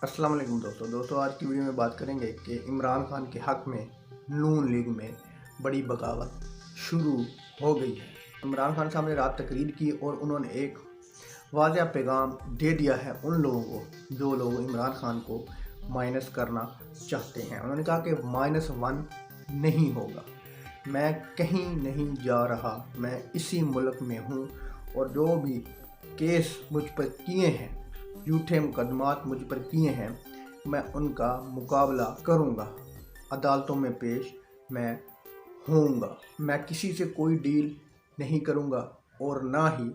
अस्सलाम वालेकुम दोस्तों आज की वीडियो में बात करेंगे कि इमरान खान के हक़ में नून लीग में बड़ी बगावत शुरू हो गई है। इमरान खान साहब ने रात तकरीर की और उन्होंने एक वाज़ेह पैगाम दे दिया है उन लोगों को जो लोग इमरान खान को माइनस करना चाहते हैं। उन्होंने कहा कि -1 नहीं होगा, मैं कहीं नहीं जा रहा, मैं इसी मुल्क में हूँ और जो भी केस मुझ पर किए हैं, झूठे मुकदमात मुझ पर किए हैं, मैं उनका मुकाबला करूंगा, अदालतों में पेश मैं होऊंगा। मैं किसी से कोई डील नहीं करूंगा और ना ही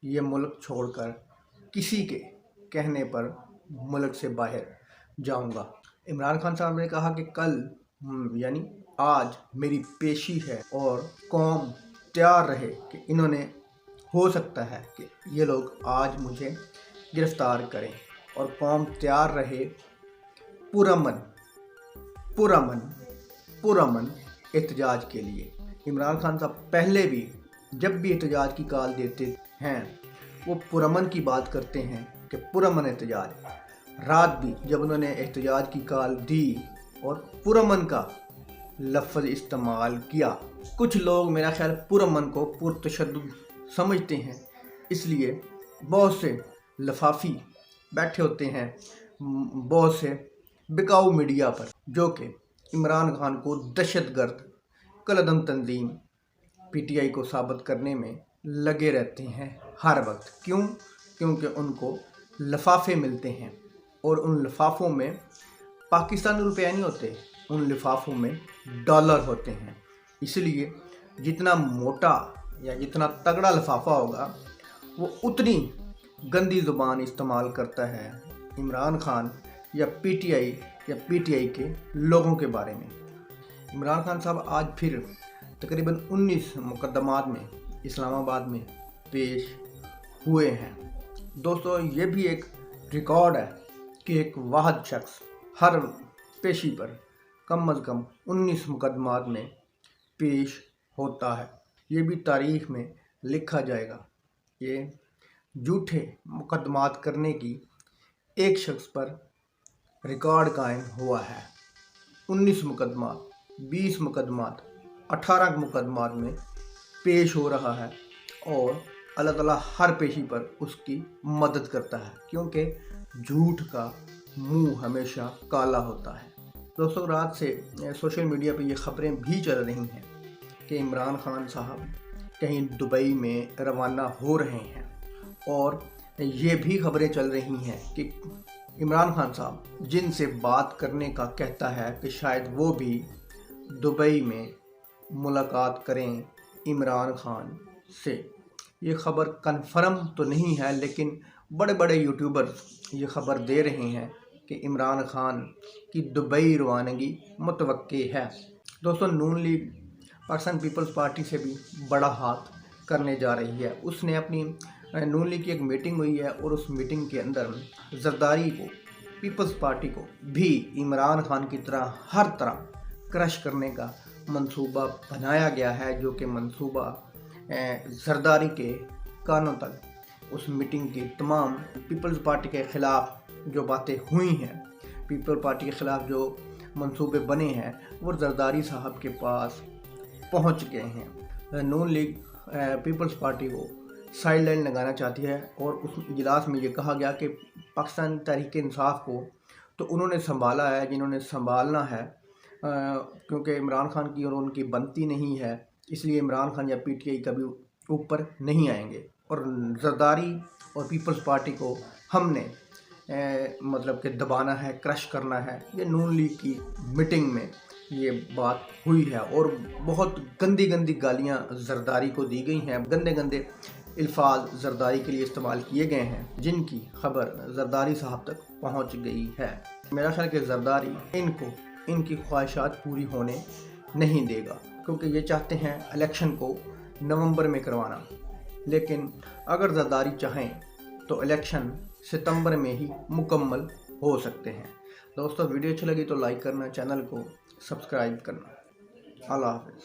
ये मुल्क छोड़कर किसी के कहने पर मुल्क से बाहर जाऊंगा। इमरान खान साहब ने कहा कि कल यानी आज मेरी पेशी है और कौम तैयार रहे कि इन्होंने हो सकता है कि ये लोग आज मुझे गिरफ्तार करें और कौम तैयार रहे पुरअमन एहतजाज के लिए। इमरान खान साहब पहले भी जब भी एहतजाज की कॉल देते हैं वो पुरअमन की बात करते हैं कि पुरअमन एहतजाज। रात भी जब उन्होंने एहतजाज की कॉल दी और पुरअमन का लफ्ज़ इस्तेमाल किया, कुछ लोग मेरा ख्याल पुरअमन को पुरतशद्दुद समझते हैं, इसलिए बहुत से लफाफी बैठे होते हैं बहुत से बिकाऊ मीडिया पर जो कि इमरान खान को दहशतगर्द कलअदम तंजीम पीटीआई को साबित करने में लगे रहते हैं हर वक्त। क्यों? क्योंकि उनको लफाफे मिलते हैं और उन लफाफों में पाकिस्तानी रुपये नहीं होते, उन लिफाफों में डॉलर होते हैं। इसलिए जितना मोटा या जितना तगड़ा लिफाफा होगा वो उतनी गंदी ज़ुबान इस्तेमाल करता है इमरान खान या पीटीआई के लोगों के बारे में। इमरान खान साहब आज फिर तकरीबन 19 मुकदमात में इस्लामाबाद में पेश हुए हैं। दोस्तों ये भी एक रिकॉर्ड है कि एक वाहिद शख्स हर पेशी पर कम अज़ कम 19 मुकदमात में पेश होता है। ये भी तारीख़ में लिखा जाएगा। ये झूठे मुकदमात करने की एक शख्स पर रिकॉर्ड कायम हुआ है। 19 मुकदमात, 20 मुकदमात, 18 मुकदमात में पेश हो रहा है और अल्लाह ताला हर पेशी पर उसकी मदद करता है, क्योंकि झूठ का मुंह हमेशा काला होता है। दोस्तों रात से सोशल मीडिया पर ये ख़बरें भी चल रही हैं कि इमरान खान साहब कहीं दुबई में रवाना हो रहे हैं और ये भी खबरें चल रही हैं कि इमरान खान साहब जिनसे बात करने का कहता है कि शायद वो भी दुबई में मुलाकात करें इमरान खान से। ये ख़बर कन्फर्म तो नहीं है, लेकिन बड़े बड़े यूट्यूबर्स ये ख़बर दे रहे हैं कि इमरान खान की दुबई रवानगी मुतवक्की है। दोस्तों नून लीग पाकिस्तान पीपल्स पार्टी से भी बड़ा हाथ करने जा रही है। उसने अपनी नून लीग की एक मीटिंग हुई है और उस मीटिंग के अंदर जरदारी को, पीपल्स पार्टी को भी इमरान खान की तरह हर तरह क्रश करने का मंसूबा बनाया गया है, जो कि मंसूबा जरदारी के कानों तक उस मीटिंग की तमाम पीपल्स पार्टी के ख़िलाफ़ जो बातें हुई हैं, पीपल्स पार्टी के ख़िलाफ़ जो मंसूबे बने हैं, वो जरदारी साहब के पास पहुंच गए हैं। नून लीग पीपल्स पार्टी को साइड लाइन लगाना चाहती है और उस इजलास में ये कहा गया कि पाकिस्तान तहरीक इंसाफ को तो उन्होंने संभाला है जिन्होंने संभालना है, क्योंकि इमरान खान की और उनकी बनती नहीं है, इसलिए इमरान खान या पीटीआई कभी ऊपर नहीं आएंगे और जरदारी और पीपल्स पार्टी को हमने मतलब कि दबाना है, क्रश करना है। ये नून लीग की मीटिंग में ये बात हुई है और बहुत गंदी गंदी गालियाँ जरदारी को दी गई हैं, गंदे गंदे अल्फाज जरदारी के लिए इस्तेमाल किए गए हैं, जिनकी खबर जरदारी साहब तक पहुंच गई है। मेरा ख्याल कि जरदारी इनको इनकी ख्वाहिशात पूरी होने नहीं देगा, क्योंकि ये चाहते हैं इलेक्शन को नवंबर में करवाना, लेकिन अगर जरदारी चाहें तो इलेक्शन सितंबर में ही मुकम्मल हो सकते हैं। दोस्तों वीडियो अच्छी लगी तो लाइक करना, चैनल को सब्सक्राइब करना। अल्लाह हाफ़िज़।